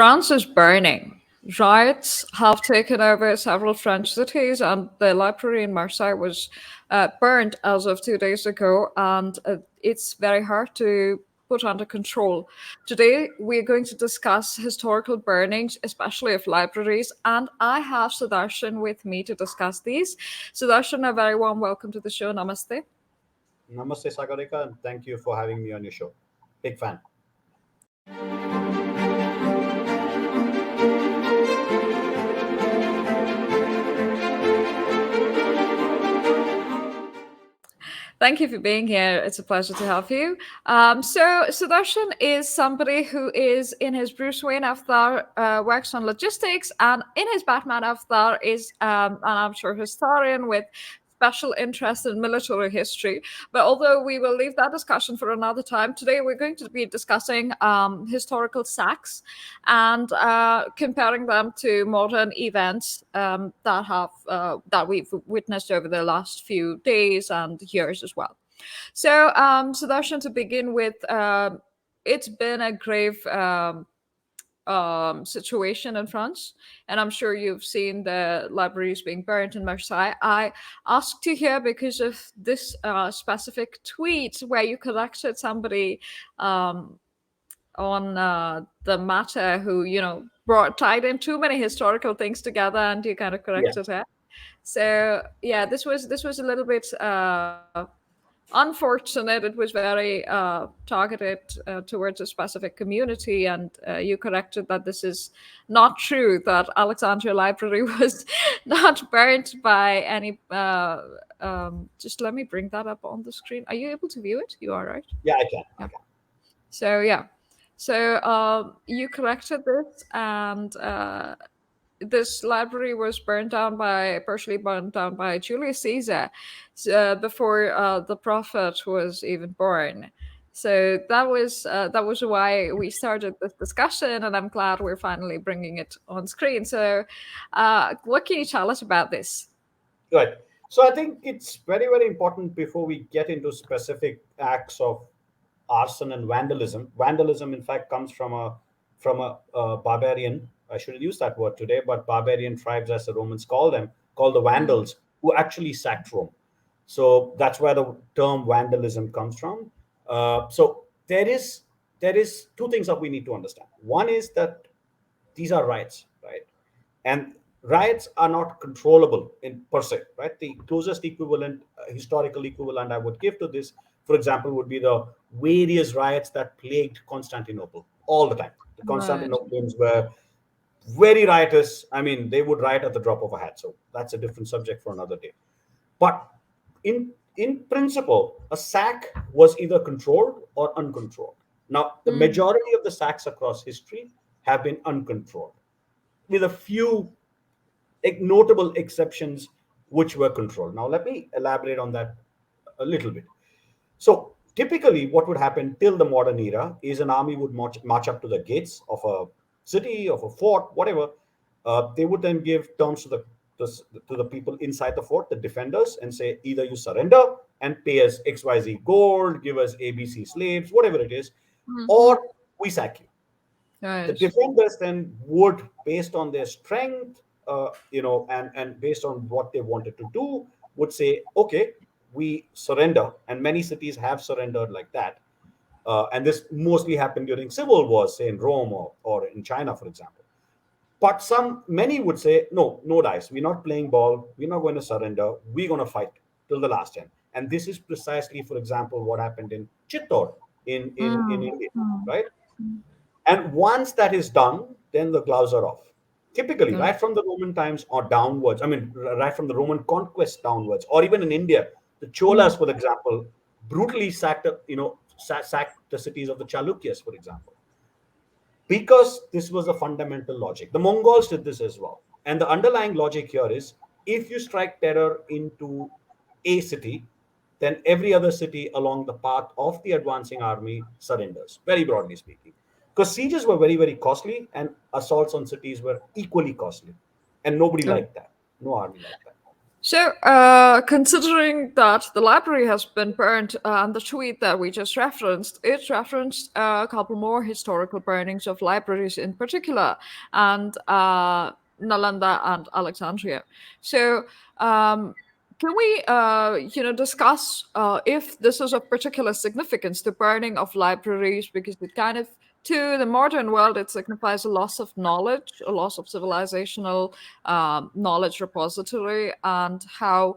France is burning. Riots have taken over several French cities, and the library in Marseille was burned as of 2 days ago, and it's very hard to put under control. Today, we're going to discuss historical burnings, especially of libraries, and I have Sudarshan with me to discuss these. Sudarshan, a very warm welcome to the show. Namaste. Namaste, Sagarika, and thank you for having me on your show. Big fan. Thank you for being here. It's a pleasure to have you. So Sudarshan is somebody who is in his Bruce Wayne avatar, works on logistics, and in his Batman avatar is an amateur historian with special interest in military history. But although we will leave that discussion for another time, today we're going to be discussing historical sacks and comparing them to modern events that we've witnessed over the last few days and years as well. So, Sudarshan, to begin with, it's been a grave situation in France, and I'm sure you've seen the libraries being burnt in Marseille. I asked you here because of this specific tweet where you corrected somebody on the matter who brought tied in too many historical things together, and you kind of Yeah. corrected her. So yeah, this was a little bit unfortunate. It was very targeted towards a specific community, and you corrected that this is not true, that Alexandria Library was not burnt by any just let me bring that up on the screen. Are you able to view it? You are, right? Yeah, I can. I Yeah. can. So yeah, so you corrected this, and this library was partially burned down by Julius Caesar before the prophet was even born. So that was why we started this discussion, and I'm glad we're finally bringing it on screen. So, what can you tell us about this? Good. So I think it's very, very important before we get into specific acts of arson and vandalism. Vandalism, in fact, comes from a barbarian. I should use that word today, but barbarian tribes, as the Romans call them, called the Mm, Vandals, who actually sacked Rome. So that's where the term vandalism comes from. So there is two things that we need to understand. One is that these are riots, right? And riots are not controllable in per se, right? The closest equivalent, historical equivalent I would give to this, for example, would be the various riots that plagued Constantinople all the time. The right. Constantinopolitans were very riotous. I mean, they would riot at the drop of a hat. So that's a different subject for another day. But in principle, a sack was either controlled or uncontrolled. Now, the Mm, majority of the sacks across history have been uncontrolled, with a few notable exceptions which were controlled. Now, let me elaborate on that a little bit. So, typically, what would happen till the modern era is an army would march up to the gates of a city, of a fort, whatever. They would then give terms the to the people inside the fort, the defenders, and say either you surrender and pay us XYZ gold, give us ABC slaves, whatever it is, mhm. or we sack you. The Right. defenders then would, based on their strength, and based on what they wanted to do, would say, okay, we surrender. And many cities have surrendered like that. And this mostly happened during civil wars, say in Rome or in China, for example. But many would say, no, no dice. We're not playing ball. We're not going to surrender. We're going to fight till the last end. And this is precisely, for example, what happened in Chittor in Mm, India, mm, right? mm. And once that is done, then the gloves are off. Typically, Right. right from the Roman times or downwards, I mean, right from the Roman conquest downwards, or even in India, the Mm, Cholas, for example, brutally sacked the cities of the Chalukyas, for example, because this was a fundamental logic. The Mongols did this as well. And the underlying logic here is if you strike terror into a city, then every other city along the path of the advancing army surrenders, very broadly speaking. Because sieges were very, very costly and assaults on cities were equally costly. And nobody right. liked that. No army liked that. So, considering that the library has been burned, and the tweet that we just referenced, it referenced a couple more historical burnings of libraries in particular, and Nalanda and Alexandria. So, um, can we, discuss if this is of particular significance, the burning of libraries, because it kind of, to the modern world, it signifies a loss of knowledge, a loss of civilizational knowledge repository, and how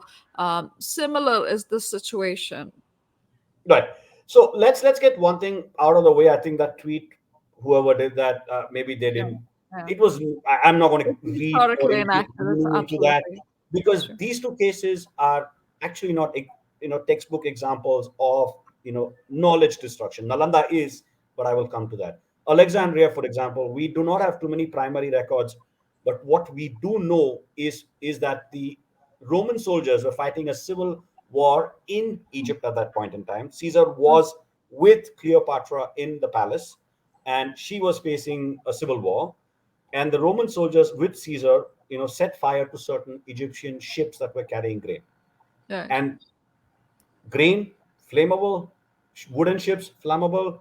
similar is this situation? Right. So let's get one thing out of the way. I think that tweet, whoever did that, maybe they Yeah, didn't. yeah. It was. I'm not going to It's read more historically into inaccurate, reading into that, absolutely. because Sure. these two cases are actually not textbook examples of knowledge destruction. Nalanda is, but I will come to that. Alexandria, for example, we do not have too many primary records, but what we do know is that the Roman soldiers were fighting a civil war in Egypt at that point in time. Caesar was with Cleopatra in the palace, and she was facing a civil war. And the Roman soldiers with Caesar, set fire to certain Egyptian ships that were carrying grain. Right. And grain, flammable, wooden ships, flammable,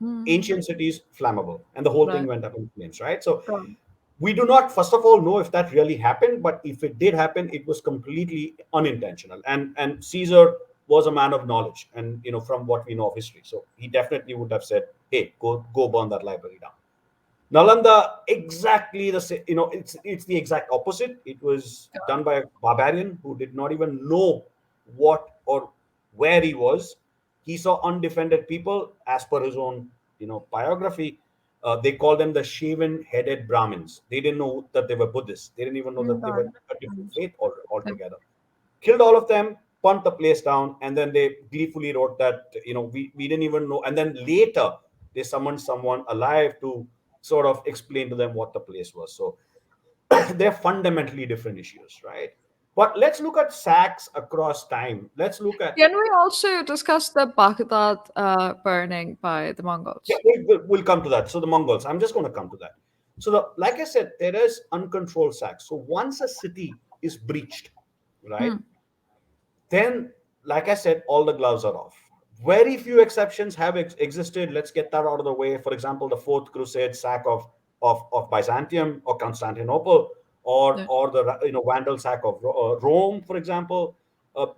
Mm, ancient cities, flammable, and the whole thing right. went up in flames, right? So Got we do not, first of all, know if that really happened, but if it did happen, it was completely unintentional. And Caesar was a man of knowledge, and from what we know of history, so he definitely would have said, hey, go burn that library down. Nalanda, exactly the same. It's the exact opposite. It was done by a barbarian who did not even know what or where he was. He saw undefended people, as per his own, biography. They called them the shaven-headed Brahmins. They didn't know that they were Buddhists. They didn't even know that they got were it. a different Mm, faith yeah. altogether. Killed all of them, punt the place down, and then they gleefully wrote that we didn't even know. And then later they summoned someone alive to sort of explain to them what the place was. So they're fundamentally different issues, right? But let's look at sacks across time. Let's look at, Can we also discuss the Baghdad burning by the yeah, Mongols? we'll come to that. So the Mongols, I'm just going to come to that. So like I said, there is uncontrolled sacks. So once a city is breached, right, Hmm. then, like I said, all the gloves are off. Very few exceptions have existed. Let's get that out of the way. For example, the Fourth Crusade sack of Byzantium or Constantinople, Yeah. or the Vandal sack of Rome, for example.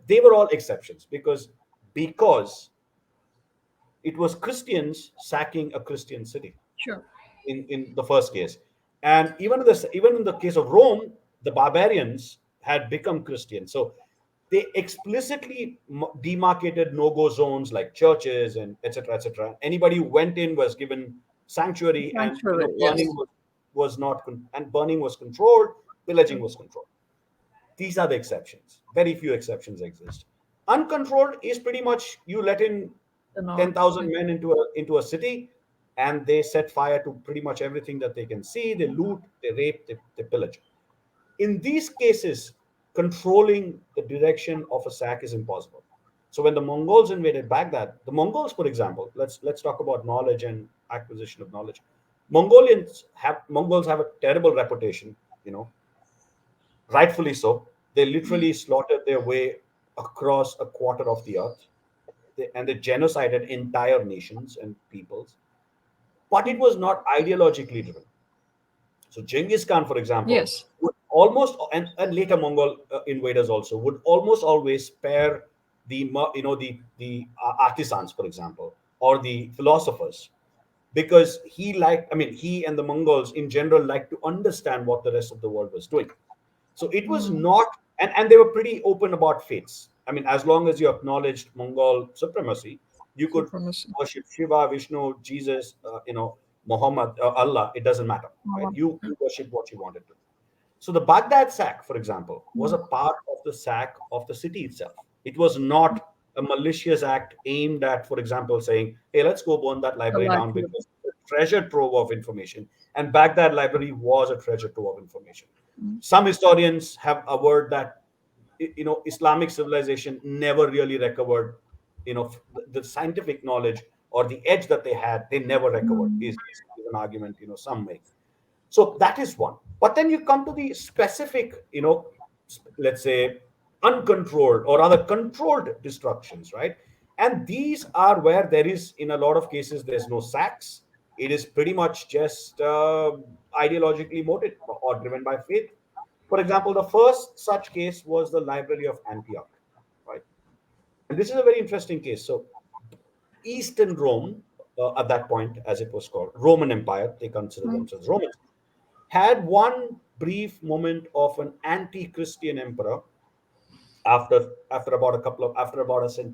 They were all exceptions, because it was Christians sacking a Christian city Sure. in the first case. And even in the case of Rome, the barbarians had become Christian. So they explicitly demarcated no-go zones like churches and etc. etc. Anybody who went in was given sanctuary, and Sanctuary, burning yes. was not and burning was controlled, pillaging Sure. was controlled. These are the exceptions. Very few exceptions exist. Uncontrolled is pretty much you let in The norm. 10,000 Yeah. men into a city, and they set fire to pretty much everything that they can see. They loot, they rape, they pillage. In these cases, controlling the direction of a sack is impossible. So when the Mongols invaded Baghdad, the Mongols, for example, let's talk about knowledge and acquisition of knowledge. Mongols have a terrible reputation, you know, rightfully so. They literally slaughtered their way across a quarter of the earth, and they genocided entire nations and peoples. But it was not ideologically driven. So Genghis Khan, for example, Yes. would almost, and later Mongol invaders also would almost always spare the artisans, for example, or the philosophers, because he and the Mongols in general liked to understand what the rest of the world was doing. So it was Mm, not, and they were pretty open about faiths. I mean, as long as you acknowledged Mongol supremacy, you could supremacy. worship Shiva, Vishnu, Jesus, Muhammad, Allah. It doesn't matter, right? You worship what you wanted to. So the Baghdad sack, for example, was a Mm. part of the sack of the city itself. It was not a malicious act aimed at, for example, saying, "Hey, let's go burn that The library down likelihood. because it's a treasure trove of information." And Baghdad library was a treasure trove of information. Mm. Some historians have averred that Islamic civilization never really recovered the scientific knowledge or the edge that they had. They never recovered. Mm. Is an argument some make. So that is one. But then you come to the specific, let's say, uncontrolled or other controlled destructions, right? And these are where there is, in a lot of cases, there's no sacks. It is pretty much just ideologically motivated or driven by faith. For example, the first such case was the Library of Antioch, right? And this is a very interesting case. So Eastern Rome, at that point, as it was called, Roman Empire, they consider Mm. themselves Romans, had one brief moment of an anti-Christian emperor after about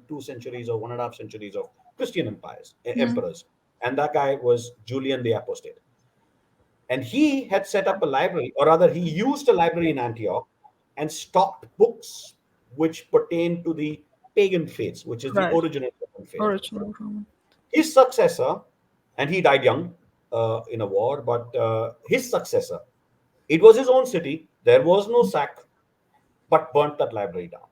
2 centuries or 1.5 centuries of Christian empires, Mm. emperors, and that guy was Julian the Apostate, and he had set up a library, or rather, he used a library in Antioch and stocked books which pertain to the pagan faiths, which is the Right. original Roman faith. Original Roman. His successor, and he died young in a war, but his successor, it was his own city. There was no sack, but burnt that library down.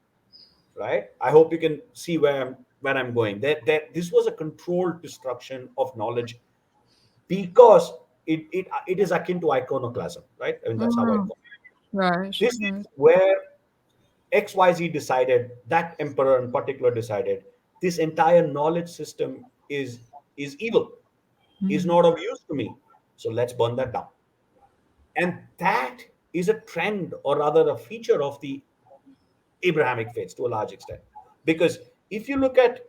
Right? I hope you can see where I'm going. This was a controlled destruction of knowledge because it is akin to iconoclasm, right? I mean, that's how I Mm. call it. Right. This Right. is where XYZ decided, that emperor in particular decided, this entire knowledge system is evil, is Mm. not of use to me. So let's burn that down. And that is a trend, or rather a feature of the Abrahamic faiths to a large extent. Because if you look at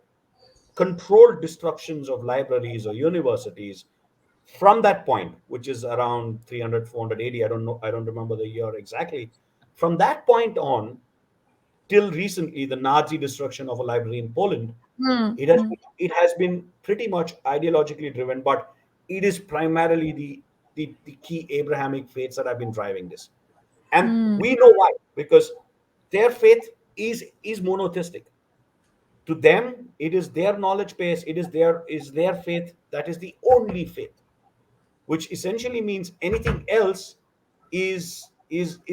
controlled destructions of libraries or universities from that point, which is around 300, 400 AD, I don't know, I don't remember the year exactly. From that point on till recently, the Nazi destruction of a library in Poland, Mm. Mm. it has been pretty much ideologically driven, but it is primarily the key Abrahamic faiths that have been driving this. And Mm. we know why, because their faith is monotheistic. To them, it is their knowledge base, it is their faith that is the only faith, which essentially means anything else is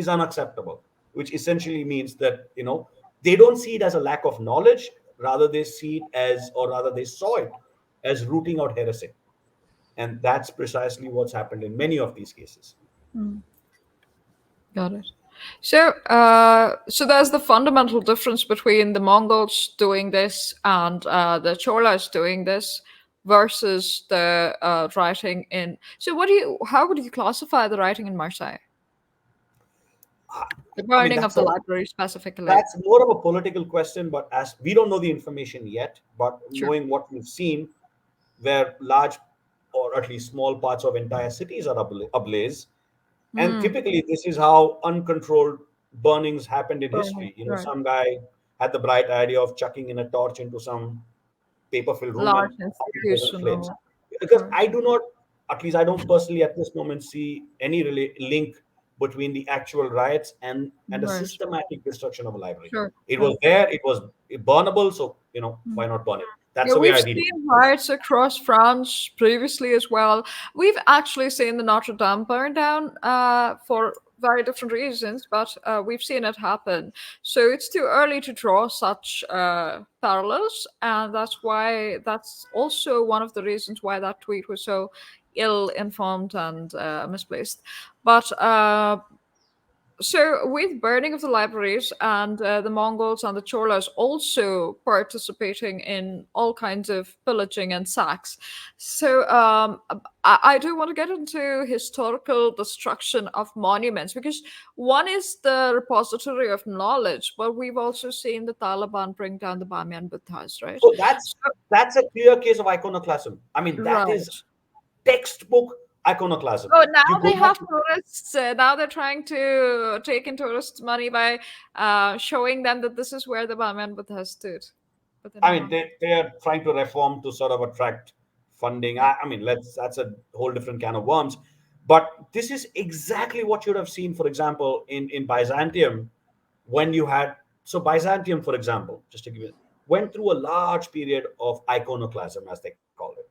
unacceptable, which essentially means that they don't see it as a lack of knowledge, rather they see it as, or rather they saw it as rooting out heresy. And that's precisely what's happened in many of these cases. Mm. Got it. So, so there's the fundamental difference between the Mongols doing this and the Cholas doing this versus the writing in. So, how would you classify the writing in Marseille? The I mean, burning of that's the a library specifically. that's more of a political question, but as we don't know the information yet, but Sure. knowing what we've seen, where large or at least small parts of entire cities are ablaze. And Mm. typically, this is how uncontrolled burnings happened in Burning. history. Right. Some guy had the bright idea of chucking in a torch into some paper filled room, and Large it was in flames. institutional. Because Right. I do not, at least I don't personally at this moment see any link between the actual riots and the Right. systematic destruction of a library. Sure. It Sure. was there, it was burnable, so why not burn it? That's Yeah, the way we've I read it. seen riots across France previously as well. We've actually seen the Notre Dame burn down for very different reasons, but we've seen it happen. So it's too early to draw such parallels, and that's also one of the reasons why that tweet was so ill-informed and misplaced. But so, with burning of the libraries and the Mongols and the Cholas also participating in all kinds of pillaging and sacks. So, I do want to get into historical destruction of monuments because one is the repository of knowledge, but we've also seen the Taliban bring down the Bamiyan Buddhas, right? So that's So, that's a clear case of iconoclasm. I mean, that is right. textbook iconoclasm. Oh, now You go they back. have tourists. Now they're trying to take in tourists' money by showing them that this is where the Bamiyan Buddha stood. But then I mean, how? they are trying to reform to sort of attract funding. Yeah. I mean, that's a whole different can of worms. But this is exactly what you'd have seen, for example, in Byzantium, when you had, so Byzantium, for example, just to give you, went through a large period of iconoclasm, as they call it.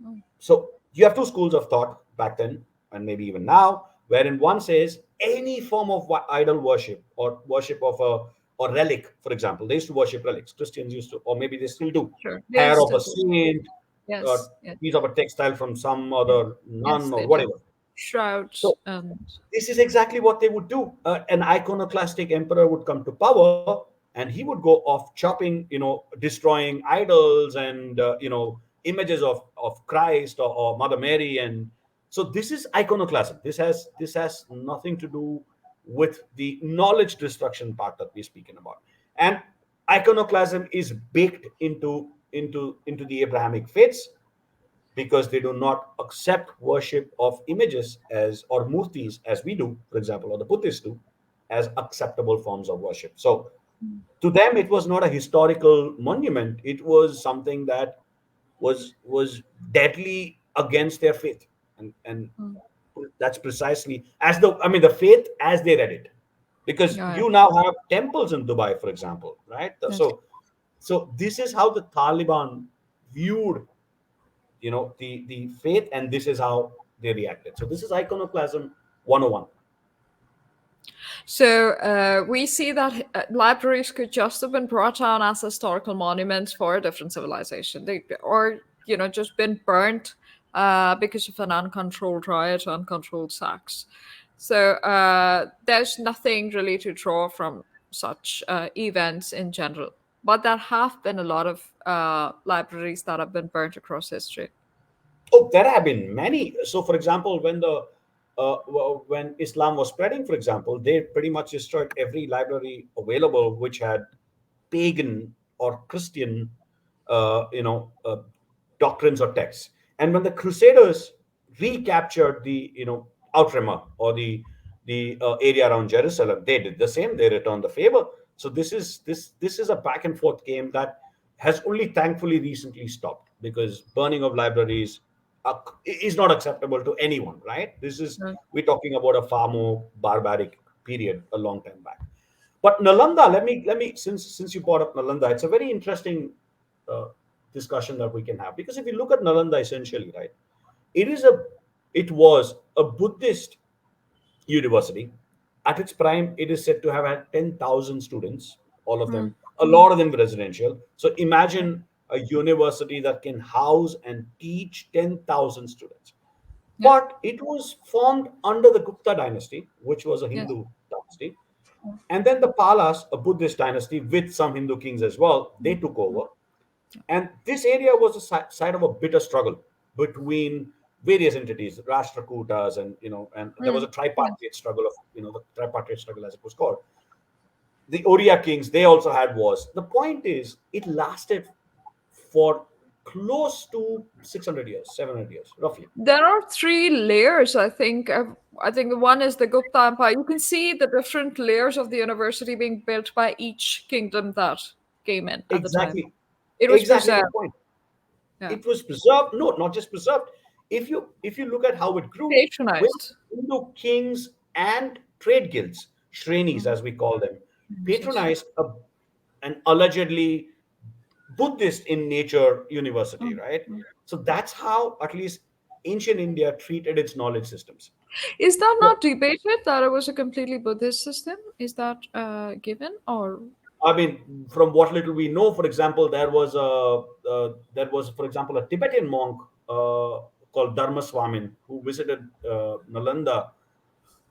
Mm. So you have two schools of thought back then, and maybe even now, wherein one says any form of idol worship or worship of a or relic, for example, they used to worship relics. Christians used to, or maybe they still do, Sure. They hair of still a do. saint, Yes. or Yes. piece of a textile from some Yeah. other nun Yes, or they do. whatever. shrouds So and this is exactly what they would do. An iconoclastic emperor would come to power, and he would go off chopping, destroying idols and images of Christ or Mother Mary, and so this is iconoclasm. This has nothing to do with the knowledge destruction part that we're speaking about, and iconoclasm is baked into the Abrahamic faiths because they do not accept worship of images as or murtis as we do, for example, or the Buddhists do, as acceptable forms of worship. So to them, it was not a historical monument. It was something that was deadly against their faith, and mm, that's precisely as the faith as they read it, because yeah, you now have temples in Dubai, for example, right? yes. So this is how the Taliban viewed the faith, and this is how they reacted. So this is iconoclasm 101. So we see that libraries could just have been brought down as historical monuments for a different civilization, or just been burnt because of an uncontrolled riot, uncontrolled sacks. So there's nothing really to draw from such events in general. But there have been a lot of libraries that have been burnt across history. Oh, there have been many. So for example, when Islam was spreading, for example, they pretty much destroyed every library available which had pagan or Christian uh, you know uh, doctrines or texts. And when the Crusaders recaptured the Outremer, or the area around Jerusalem, they did the same. They returned the favor. So this is a back and forth game that has only thankfully recently stopped, because burning of libraries is not acceptable to anyone, right? Mm. We're talking about a far more barbaric period a long time back. But Nalanda, let me since you brought up Nalanda, it's a very interesting uh, discussion that we can have, because if you look at Nalanda, essentially, right, it is a it was a Buddhist university. At its prime, it is said to have had 10,000 students, all of Mm. them, a lot of them residential. So imagine a university that can house and teach 10,000 students. Yeah. But it was formed under the Gupta dynasty, which was a Yes. Hindu dynasty. And then the Palas, a Buddhist dynasty with some Hindu kings as well, they took over. And this area was a site of a bitter struggle between various entities, Rashtrakutas, and there was Mm. a tripartite struggle of, the tripartite struggle as it was called. The Oriya kings, they also had wars. The point is, it lasted for close to 600 years, 700 years, roughly. There are three layers, I think. I think the one is the Gupta Empire. You can see the different layers of the university being built by each kingdom that came in at the time. Exactly, It was exactly my preserved. point. Yeah. It was preserved. No, not just preserved. If you look at how it grew with Patronized. Hindu kings and trade guilds, shrenis Mm. as we call them, Yes, yes. patronized an allegedly Buddhist in nature university, Mm. right? Mm. So that's how at least ancient India treated its knowledge systems. Is that So not debated that it was a completely Buddhist system? Is that given or? I mean, from what little we know, for example, for example, a Tibetan monk called Dharma Swamin, who visited Nalanda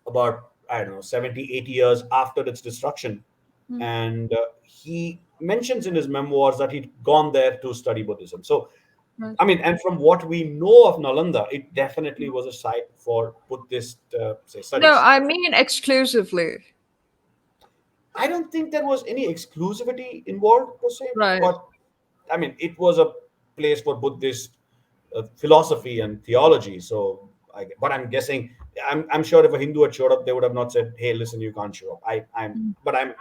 about, I don't know, 70, 80 years after its destruction. Mm. And he mentions in his memoirs that he'd gone there to study Buddhism. So, Right. I mean, and from what we know of Nalanda, it definitely was a site for Buddhist, say, No, studies. I mean exclusively. I don't think there was any exclusivity involved per se, Right. but I mean, it was a place for Buddhist philosophy and theology. So, but I'm guessing, I'm sure if a Hindu had showed up, they would have not said, "Hey, listen, you can't show up." But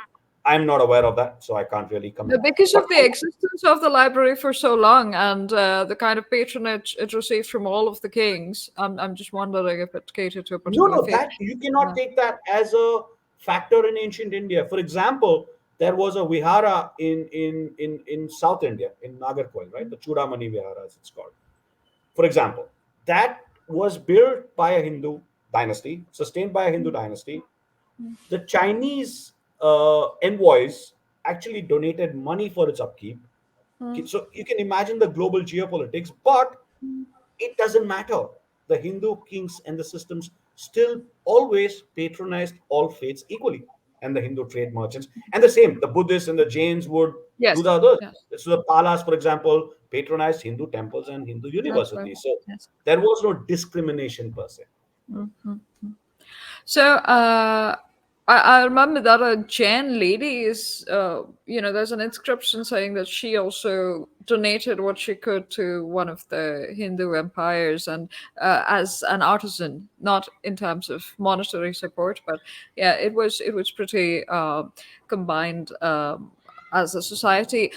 I'm not aware of that, so I can't really comment. Because But of the existence of the library for so long and the kind of patronage it received from all of the kings, I'm just wondering if it catered to a no, particular no, faith. that you cannot Yeah. take that as a factor in ancient India. For example, there was a vihara in South India, in Nagarcoil, right? The Chudamani Vihara, as it's called. For example, that was built by a Hindu dynasty, sustained by a Hindu dynasty. The Chinese envoys actually donated money for its upkeep. Mm. So you can imagine the global geopolitics, but it doesn't matter. the Hindu kings and the systems still always patronized all faiths equally, and the Hindu trade merchants. And the same, the Buddhists and the Jains would do Yes. the others. Yes. So the Palas, for example, patronized Hindu temples and Hindu That's right. universities. So Yes. there was no discrimination per se. Mhm. So I remember that a Jain lady is, there's an inscription saying that she also donated what she could to one of the Hindu empires and as an artisan, not in terms of monetary support, but yeah, it was pretty combined. As a society,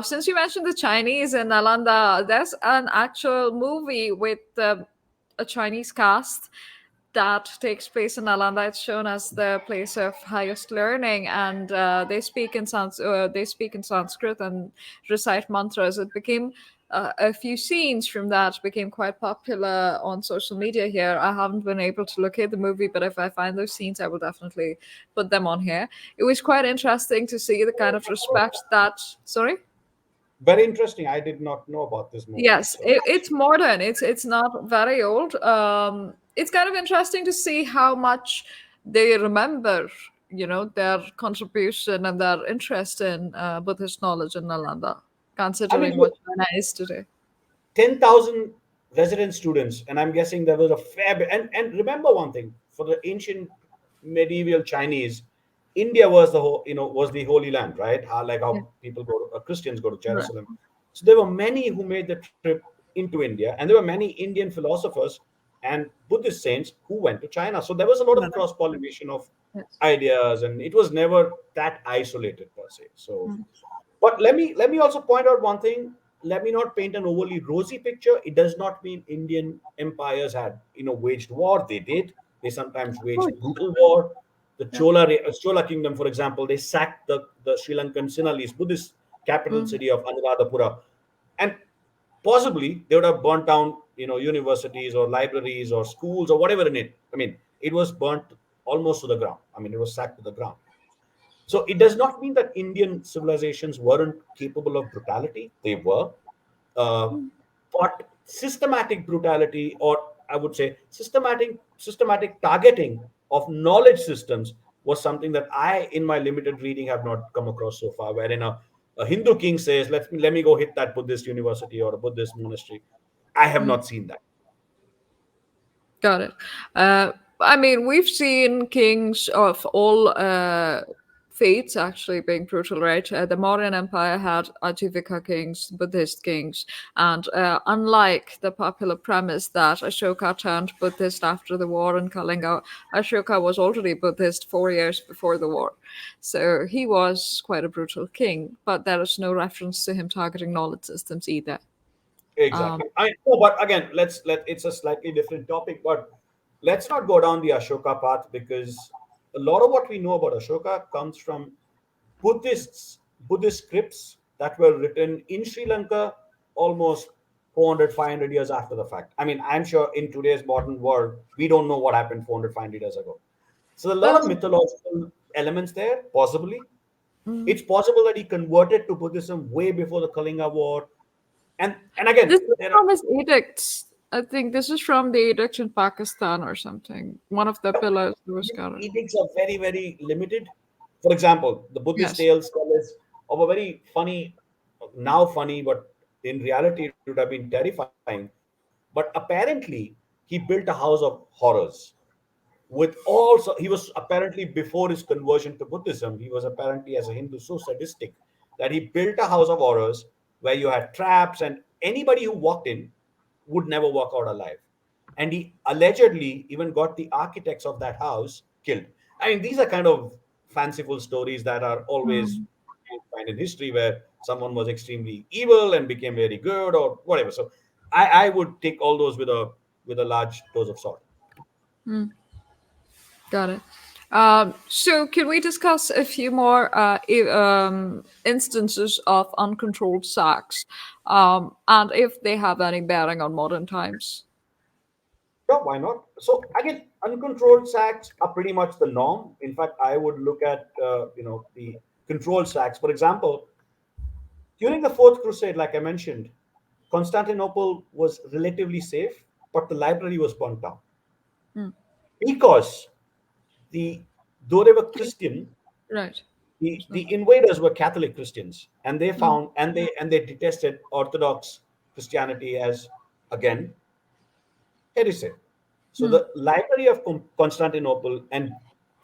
since you mentioned the Chinese in Nalanda, there's an actual movie with a Chinese cast that takes place in Nalanda. It's shown as the place of highest learning, and they speak in Sanskrit and recite mantras. It became a few scenes from that became quite popular on social media here. I haven't been able to locate the movie, but if I find those scenes, I will definitely put them on here. It was quite interesting to see the kind of respect that. Sorry. Very interesting. I did not know about this movie. Yes, So it's modern. It's not very old. It's kind of interesting to see how much they remember, their contribution and their interest in Buddhist knowledge in Nalanda, I mean, considering what look, China is today. 10,000 resident students, and I'm guessing there was a fair bit. And remember one thing: for the ancient medieval Chinese, India was was the Holy Land, right? Like Yeah, how people Christians go to right. Jerusalem. So there were many who made the trip into India, and there were many Indian philosophers and Buddhist saints who went to China. So there was a lot of Right. cross pollination of Yes. ideas, and it was never that isolated per se. So Mm, but let me also point out one thing. Let me not paint an overly rosy picture. It does not mean Indian empires had waged war. They did. They sometimes of waged course. brutal war. The Yeah. Chola kingdom, for example, they sacked the Sri Lankan Sinhalese Buddhist capital Mm, city of Anuradhapura, and possibly they would have burnt down universities or libraries or schools or whatever in it. I mean, it was burnt almost to the ground. I mean, it was sacked to the ground. So it does not mean that Indian civilizations weren't capable of brutality. They were, uh, mm, but systematic brutality, or I would say systematic targeting of knowledge systems, was something that I, in my limited reading, have not come across so far. Wherein a Hindu king says, "Let me go hit that Buddhist university or a Buddhist monastery." I have mm. not seen that. Got it. I mean, we've seen kings of all faiths actually being brutal, right? The Mauryan Empire had Ajivika kings, Buddhist kings, and unlike the popular premise that Ashoka turned Buddhist after the war in Kalinga, Ashoka was already Buddhist 4 years before the war. So he was quite a brutal king, but there is no reference to him targeting knowledge systems either. Um, Exactly. I know, but again, it's a slightly different topic, but let's not go down the Ashoka path, because a lot of what we know about Ashoka comes from Buddhist scripts that were written in Sri Lanka almost 400, 500 years after the fact. I mean, I'm sure in today's modern world, we don't know what happened 400, 500 years ago. So a lot of that's mythological elements there, possibly. mm. It's possible that he converted to Buddhism way before the Kalinga War. And again, This is there are from his edicts. I think this is from the edict in Pakistan or something. One of the pillars that was His scattered. edicts are very, very limited. For example, the Buddhist Yes. tales tell us of a very funny, now funny, but in reality it would have been terrifying. But apparently, he built a house of horrors with all. So he was apparently, before his conversion to Buddhism, he was apparently, as a Hindu, so sadistic that he built a house of horrors where you had traps, and anybody who walked in would never walk out alive. And he allegedly even got the architects of that house killed. I mean, these are kind of fanciful stories that are always Mm, find in history, where someone was extremely evil and became very good or whatever. So I would take all those with a large dose of salt. mm, got it. So, can we discuss a few more instances of uncontrolled sex, and if they have any bearing on modern times? Sure, why not? So again, uncontrolled sacks are pretty much the norm. In fact, I would look at the controlled sacks. For example, during the Fourth Crusade, like I mentioned, Constantinople was relatively safe. but the library was burnt down Mm. because the though they were Christian, Right. the invaders were Catholic Christians, and they Mm. found and they detested Orthodox Christianity as again heresy. So Mm. the Library of Constantinople and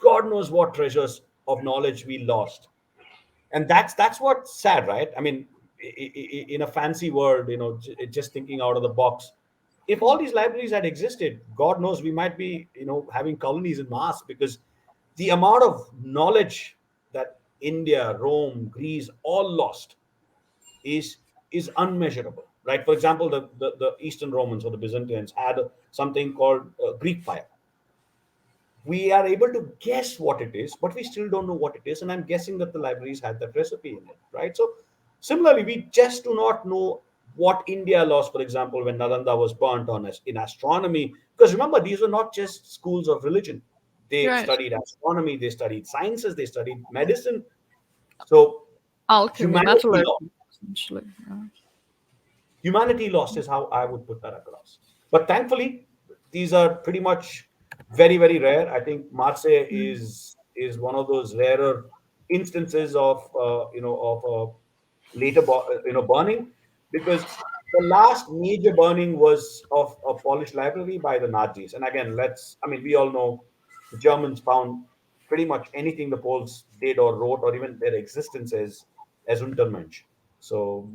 God knows what treasures of knowledge we lost, and that's what's sad, right? I mean, in a fancy world, just thinking out of the box. If all these libraries had existed, God knows we might be, having colonies in mass because the amount of knowledge that India, Rome, Greece all lost is is unmeasurable, right? For example, the Eastern Romans or the Byzantines had something called Greek fire. We are able to guess what it is, but we still don't know what it is. And I'm guessing that the libraries had that recipe in it, right? So, similarly, we just do not know what India lost, for example, when Nalanda was burnt on us in astronomy. Because remember, these were not just schools of religion, they Right. studied astronomy, they studied sciences, they studied medicine. So, Alchemy, humanity lost. metallurgy, essentially. Humanity lost is how I would put that across. But thankfully, these are pretty much very, very rare. I think Marseille Mm. is one of those rarer instances of later burning, because the last major burning was of a Polish library by the Nazis. And again, I mean, we all know the Germans found pretty much anything the Poles did or wrote or even their existence as Untermensch. So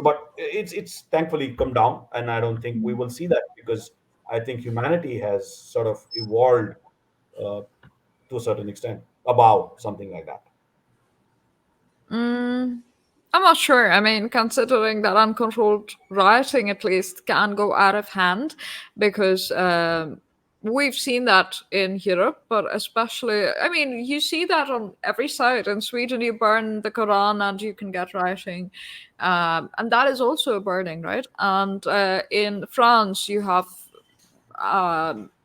but it's thankfully come down, and I don't think we will see that because I think humanity has sort of evolved uh, to a certain extent about something like that. Mm, I'm not sure. I mean, considering that uncontrolled rioting at least can go out of hand, because we've seen that in Europe, but especially, I mean, you see that on every side. In Sweden, you burn the Quran and you can get rioting. And that is also a burning, right? And in France, you have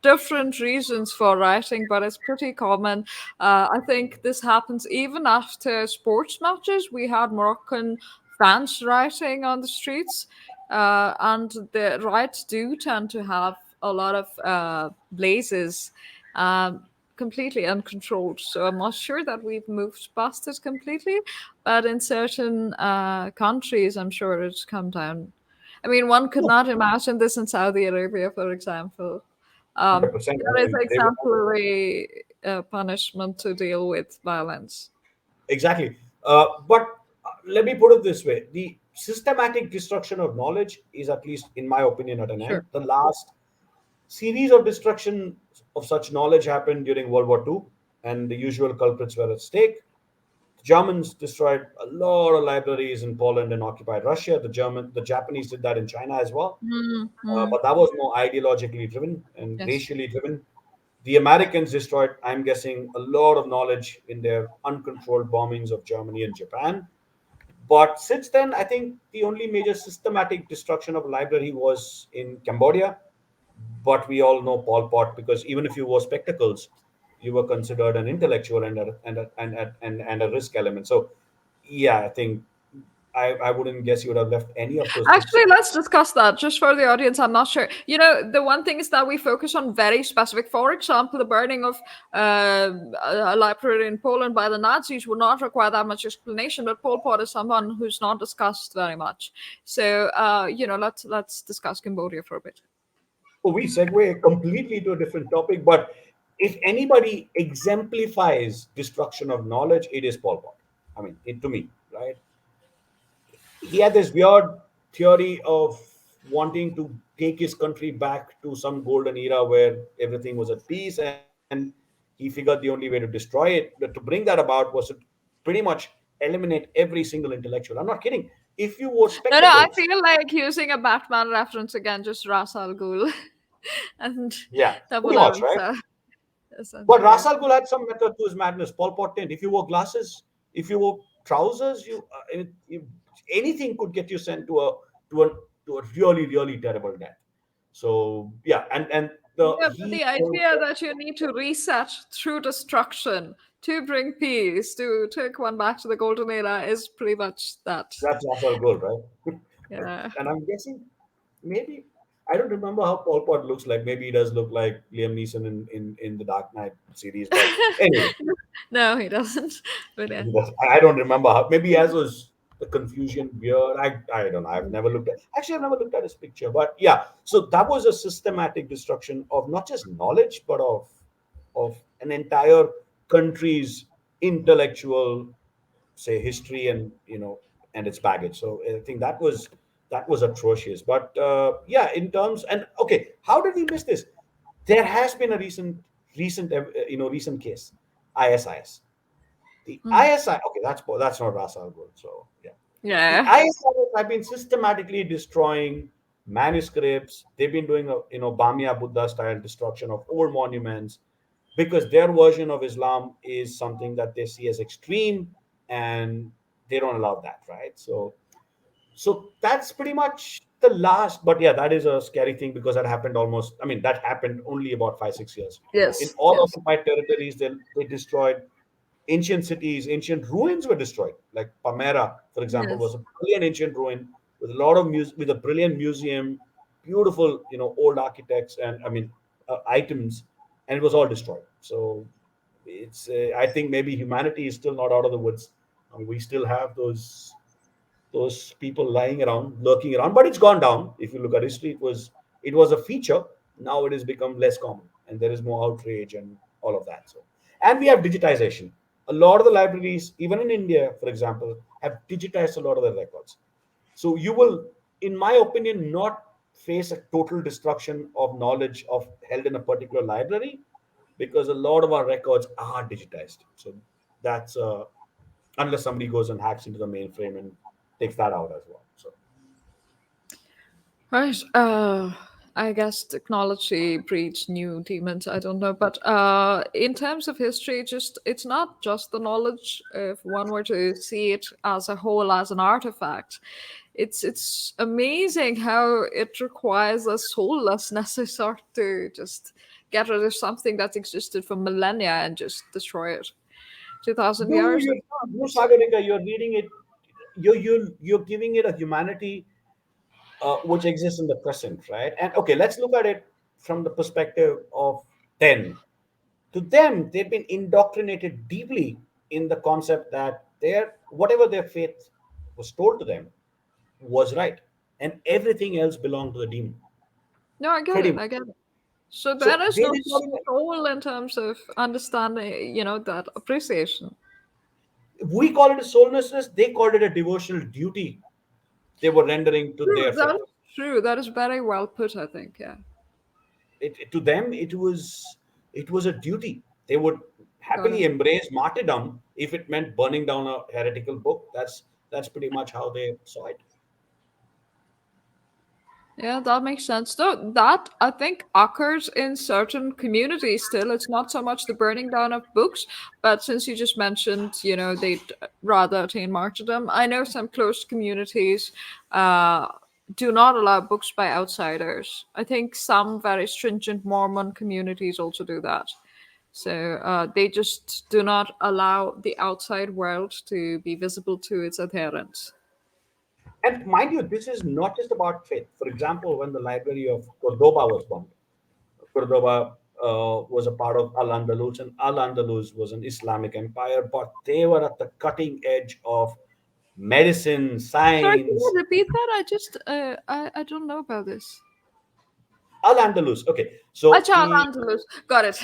different reasons for writing, but it's pretty common. I think this happens even after sports matches. We had Moroccan fans writing on the streets, and the riots do tend to have a lot of blazes. Um, Completely uncontrolled. So I'm not sure that we've moved past it completely, but in certain countries, I'm sure it's come down. I mean, one could not imagine this in Saudi Arabia, for example. 100%. I That is mean, exemplary punishment to deal with violence. exactly. But let me put it this way: the systematic destruction of knowledge is, at least in my opinion, at an end. Sure. The last series of destruction of such knowledge happened during World War II, and the usual culprits were at stake. Germans destroyed a lot of libraries in Poland and occupied Russia. The Japanese did that in China as well, Mm. but that was more ideologically driven and Yes. racially driven. The Americans destroyed, I'm guessing, a lot of knowledge in their uncontrolled bombings of Germany and Japan. But since then, I think the only major systematic destruction of library was in Cambodia. But we all know Pol Pot because even if you wore spectacles, you were considered an intellectual and a risk element. So, yeah, I think I wouldn't guess you would have left any of those things. Actually, let's discuss that just for the audience. I'm not sure. You know, the one thing is that we focus on very specific. For example, the burning of a library in Poland by the Nazis would not require that much explanation. But Pol Pot is someone who's not discussed very much. So, let's discuss Cambodia for a bit. So we segue completely to a different topic, but if anybody exemplifies destruction of knowledge, it is Pol Pot. I mean, to me, right? He had this weird theory of wanting to take his country back to some golden era where everything was at peace, and he figured the only way to destroy it, to bring that about, was to pretty much eliminate every single intellectual. I'm not kidding. If you wore No, I spectacles, feel like using a Batman reference again, just Ras Al Ghul and yeah, pretty Tabula much, right? Rasa, But essentially. Rasal Ghul had some method to his madness. Pol Pot didn't. If you wore glasses, if you wore trousers, anything could get you sent to a to a really really terrible death. So yeah, and the Yeah, but he the idea that you need to reset through destruction to bring peace, to take one back to the golden era, is pretty much that. that's Rasal Ghul, right? Yeah. And I'm guessing maybe. I don't remember how Pol Pot looks like. Maybe he does look like Liam Neeson in the Dark Knight series. But anyway, No, he doesn't. But yeah. I don't remember how. Maybe as was the confusion beard. I don't know. I've never looked at. Actually, I've never looked at his picture. But yeah, so that was a systematic destruction of not just knowledge, but of an entire country's intellectual, say, history, and and its baggage. So I think that was atrocious. But yeah, in terms, and okay, how did we miss this? There has been a recent case, ISIS. The Mm. ISI, okay, that's not Ras Al Ghul. So yeah, the Yeah. ISIS have been systematically destroying manuscripts. They've been doing a Bamia Buddha style destruction of old monuments because their version of Islam is something that they see as extreme, and they don't allow that, right? So that's pretty much the last. But yeah, that is a scary thing because that happened almost. I mean, that happened only about 5 6 years. In Yes. all Yes. occupied territories, they destroyed ancient cities, ancient ruins were destroyed. Like Palmyra, for example, was Yes. a brilliant ancient ruin with a lot of with a brilliant museum, beautiful, old architects and items, and it was all destroyed. So it's I think maybe humanity is still not out of the woods. We still have those people lying around, lurking around, but it's gone down. If you look at history, it was a feature. Now it has become less common, and there is more outrage and all of that. So, and we have digitization. A lot of the libraries, even in India, for example, have digitized a lot of the records. So you will, in my opinion, not face a total destruction of knowledge of held in a particular library because a lot of our records are digitized. So that's unless somebody goes and hacks into the mainframe and takes that out as well. So Right. I guess technology breeds new demons. I don't know, but in terms of history, just it's not just the knowledge. If one were to see it as a whole, as an artifact, it's amazing how it requires a soullessness sort to just get rid of something that existed for millennia and just destroy it. 2,000 years. you Sagarika, you're reading it. You're giving it a humanity which exists in the present, right? And okay, let's look at it from the perspective of then. To them, they've been indoctrinated deeply in the concept that whatever their faith was told to them was right, and everything else belonged to the demon. No, I get Pretty it. much. I get it. So there So is they no did not even. soul in terms of understanding, that appreciation. We call it a soullessness. They called it a devotional duty they were rendering to True, their that faith. is true. That is very well put, I think. Yeah, To them, it was a duty. They would got happily it. embrace martyrdom if it meant burning down a heretical book. That's pretty much how they saw it. Yeah, that makes sense. Though that I think occurs in certain communities still. It's not so much the burning down of books, but since you just mentioned, they'd rather attain martyrdom. I know some closed communities uh, do not allow books by outsiders. I think some very stringent Mormon communities also do that. So they just do not allow the outside world to be visible to its adherents. And mind you, this is not just about faith. For example, when the Library of Cordoba was bombed, Cordoba was a part of Al Andalus, and Al Andalus was an Islamic empire, but they were at the cutting edge of medicine, Sorry, can you science. repeat that? I just I don't know about this. Al Andalus. Okay, so Acha, the Andalus. Got it.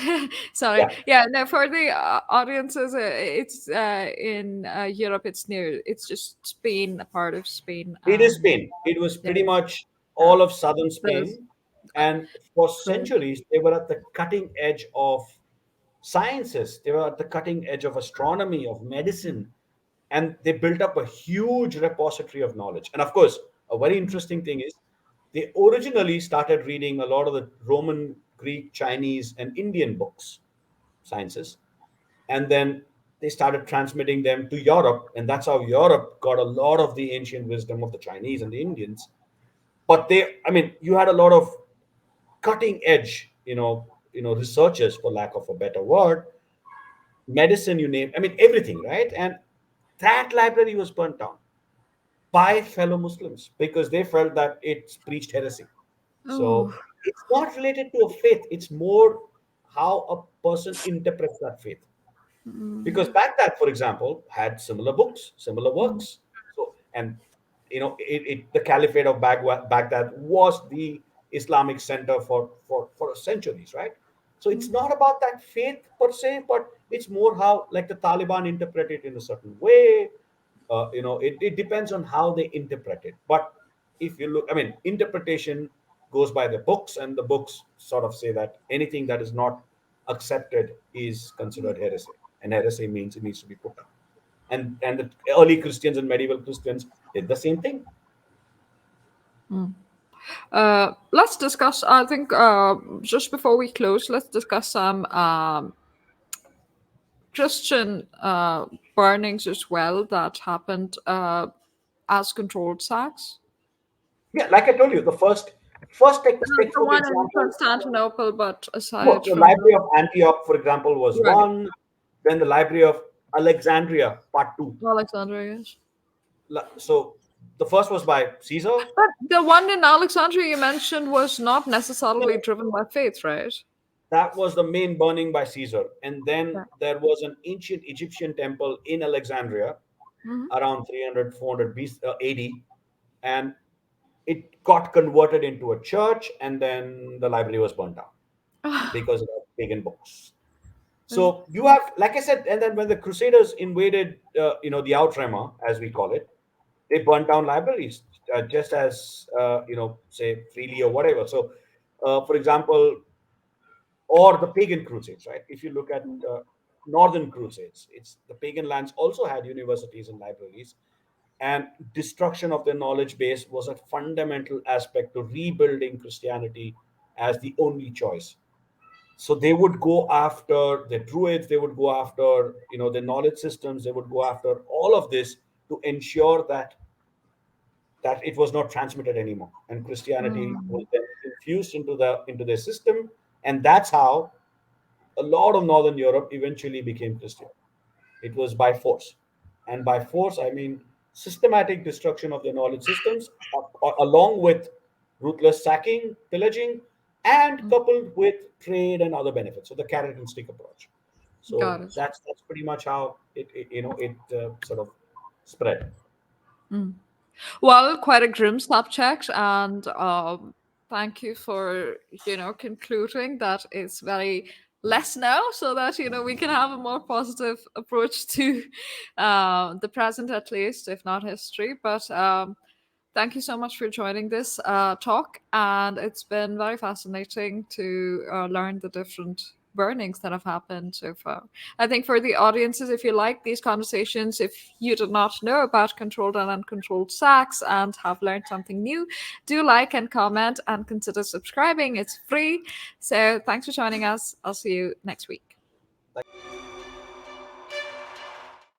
Sorry. yeah, Yeah, no, for the audiences, it's in Europe. It's near. It's just Spain, a part of Spain. it is Spain. It was Yeah, pretty much yeah. all of southern That is Spain. And for right. centuries, they were at the cutting edge of sciences. They were at the cutting edge of astronomy, of medicine. And they built up a huge repository of knowledge. And of course, a very interesting thing is they originally started reading a lot of the Roman, Greek, Chinese, and Indian books, sciences. And then they started transmitting them to Europe. And that's how Europe got a lot of the ancient wisdom of the Chinese and the Indians. But you had a lot of cutting edge, researchers, for lack of a better word, medicine, you name, everything, right? And that library was burnt down by fellow Muslims because they felt that it preached heresy. So Oh. it's not related to a faith, it's more how a person interprets that faith. Because Mm, Baghdad, for example, had similar books, similar mm, works. So, and the Caliphate of Baghdad was the Islamic center for centuries, right? So it's mm, not about that faith per se, but it's more how, like, the Taliban interpret it in a certain way. It depends on how they interpret it. But if you look, I mean, interpretation goes by the books, and the books sort of say that anything that is not accepted is considered heresy, and heresy means it needs to be put down. And the early Christians and medieval Christians did the same thing. mm. Let's discuss. I think just before we close, let's discuss some Christian burnings as well that happened as controlled sacks. Yeah, like I told you, the first The textbook one in example. Constantinople, but Well, aside the from Library that, of Antioch, for example, was right, one. Then the Library of Alexandria, part two. Alexandria, yes. So the first was by Caesar. But the one in Alexandria you mentioned was not No, necessarily no, driven by faith, right? that was the main burning by Caesar. And then Yeah. there was an ancient Egyptian temple in Alexandria Hmm. around 300, 400 AD. And it got converted into a church, and then the library was burned down because of pagan books. So you have, like I said, and then when the Crusaders invaded, the Outremmer, as we call it, they burnt down libraries, just as, say, freely or whatever. So, for example, or the pagan crusades, right? If you look at northern crusades, it's the pagan lands also had universities and libraries, and destruction of their knowledge base was a fundamental aspect to rebuilding Christianity as the only choice. So they would go after the druids, they would go after, the knowledge systems, they would go after all of this to ensure that it was not transmitted anymore, and Christianity was Mm. then infused into their system. And that's how a lot of northern Europe eventually became Christian. It was by force. And by force, I mean systematic destruction of the knowledge systems, along with ruthless sacking, pillaging, and coupled with trade and other benefits. So the carrot and stick approach. So Got it. that's pretty much how it sort of spread. Mm. Well, quite a grim subject, and thank you for concluding that it's very less now, so that we can have a more positive approach to the present, at least, if not history. But thank you so much for joining this talk, and it's been very fascinating to learn the different burnings that have happened so far. I think for the audiences, if you like these conversations, if you did not know about controlled and uncontrolled sacks and have learned something new, do like and comment and consider subscribing. It's free. So thanks for joining us. I'll see you next week. Thank you.